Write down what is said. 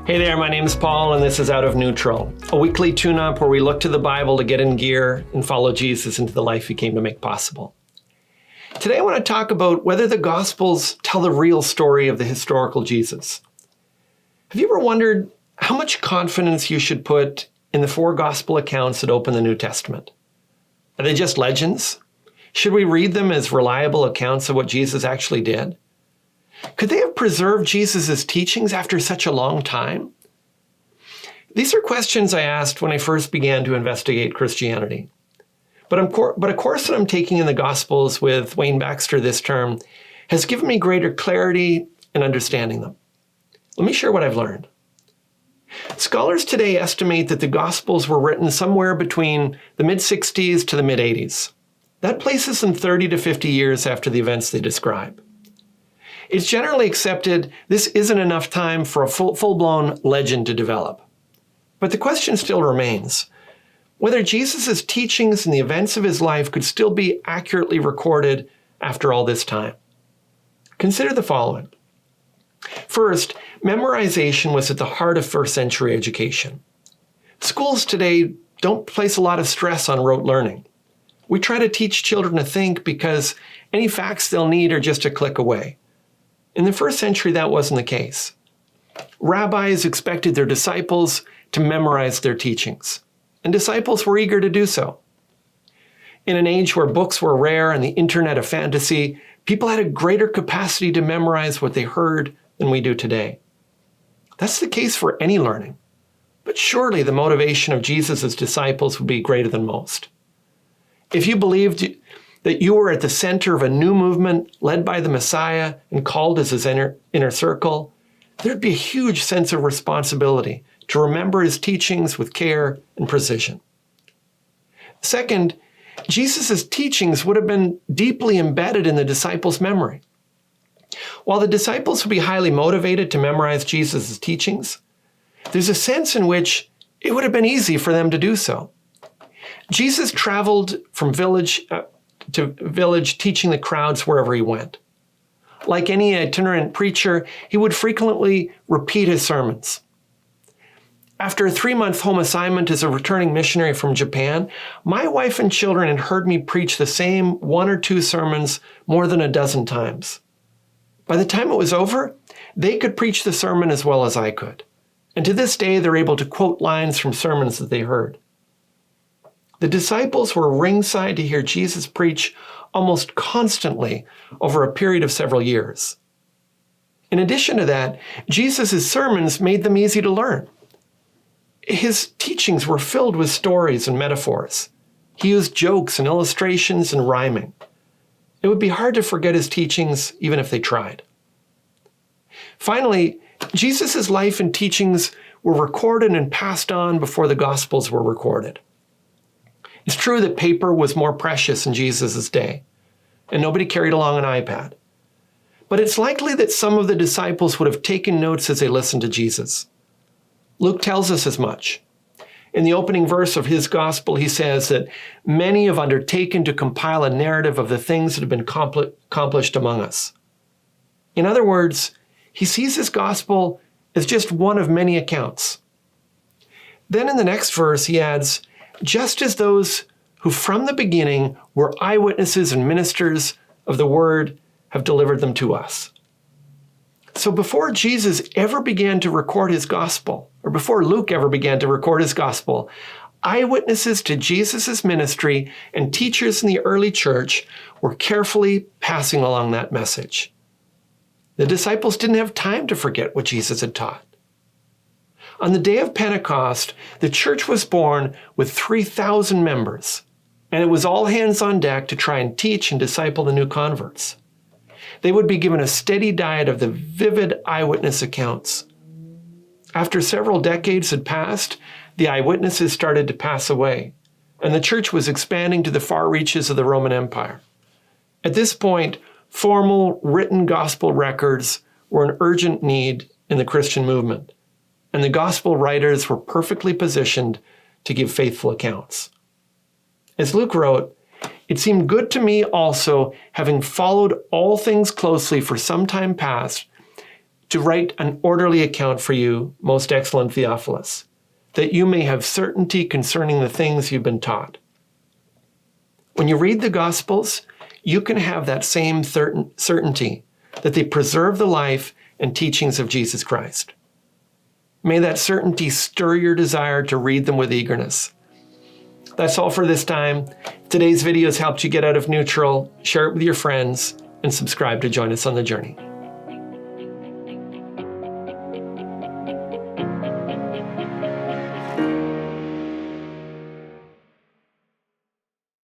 Hey there, my name is Paul, and this is Out of Neutral, a weekly tune-up where we look to the Bible to get in gear and follow Jesus into the life he came to make possible. Today I want to talk about whether the Gospels tell the real story of the historical Jesus. Have you ever wondered how much confidence you should put in the four Gospel accounts that open the New Testament? Are they just legends? Should we read them as reliable accounts of what Jesus actually did? Could they have preserved Jesus' teachings after such a long time? These are questions I asked when I first began to investigate Christianity. But a course that I'm taking in the Gospels with Wayne Baxter this term has given me greater clarity in understanding them. Let me share what I've learned. Scholars today estimate that the Gospels were written somewhere between the mid-60s to the mid-80s. That places them 30 to 50 years after the events they describe. It's generally accepted this isn't enough time for a full-blown legend to develop. But the question still remains, whether Jesus' teachings and the events of his life could still be accurately recorded after all this time. Consider the following. First, memorization was at the heart of first century education. Schools today don't place a lot of stress on rote learning. We try to teach children to think because any facts they'll need are just a click away. In the first century, that wasn't the case. Rabbis expected their disciples to memorize their teachings, and disciples were eager to do so. In an age where books were rare and the internet a fantasy, people had a greater capacity to memorize what they heard than we do today. That's the case for any learning, but surely the motivation of Jesus' disciples would be greater than most. If you believed that you were at the center of a new movement led by the Messiah and called as his inner circle, there'd be a huge sense of responsibility to remember his teachings with care and precision. Second, Jesus' teachings would have been deeply embedded in the disciples' memory. While the disciples would be highly motivated to memorize Jesus' teachings, there's a sense in which it would have been easy for them to do so. Jesus traveled from village to village, teaching the crowds wherever he went. Like any itinerant preacher, he would frequently repeat his sermons. After a 3-month home assignment as a returning missionary from Japan, my wife and children had heard me preach the same 1 or 2 sermons more than a dozen times. By the time it was over, they could preach the sermon as well as I could. And to this day, they're able to quote lines from sermons that they heard. The disciples were ringside to hear Jesus preach almost constantly over a period of several years. In addition to that, Jesus' sermons made them easy to learn. His teachings were filled with stories and metaphors. He used jokes and illustrations and rhyming. It would be hard to forget his teachings even if they tried. Finally, Jesus' life and teachings were recorded and passed on before the Gospels were recorded. It's true that paper was more precious in Jesus' day, and nobody carried along an iPad. But it's likely that some of the disciples would have taken notes as they listened to Jesus. Luke tells us as much. In the opening verse of his gospel, he says that many have undertaken to compile a narrative of the things that have been accomplished among us. In other words, he sees his gospel as just one of many accounts. Then in the next verse, he adds, just as those who from the beginning were eyewitnesses and ministers of the word have delivered them to us. So before Jesus ever began to record his gospel, or before Luke ever began to record his gospel, eyewitnesses to Jesus' ministry and teachers in the early church were carefully passing along that message. The disciples didn't have time to forget what Jesus had taught. On the day of Pentecost, the church was born with 3,000 members, and it was all hands on deck to try and teach and disciple the new converts. They would be given a steady diet of the vivid eyewitness accounts. After several decades had passed, the eyewitnesses started to pass away, and the church was expanding to the far reaches of the Roman Empire. At this point, formal written gospel records were an urgent need in the Christian movement, and the gospel writers were perfectly positioned to give faithful accounts. As Luke wrote, it seemed good to me also, having followed all things closely for some time past, to write an orderly account for you, most excellent Theophilus, that you may have certainty concerning the things you've been taught. When you read the Gospels, you can have that same certainty that they preserve the life and teachings of Jesus Christ. May that certainty stir your desire to read them with eagerness. That's all for this time. Today's video has helped you get out of neutral. Share it with your friends and subscribe to join us on the journey.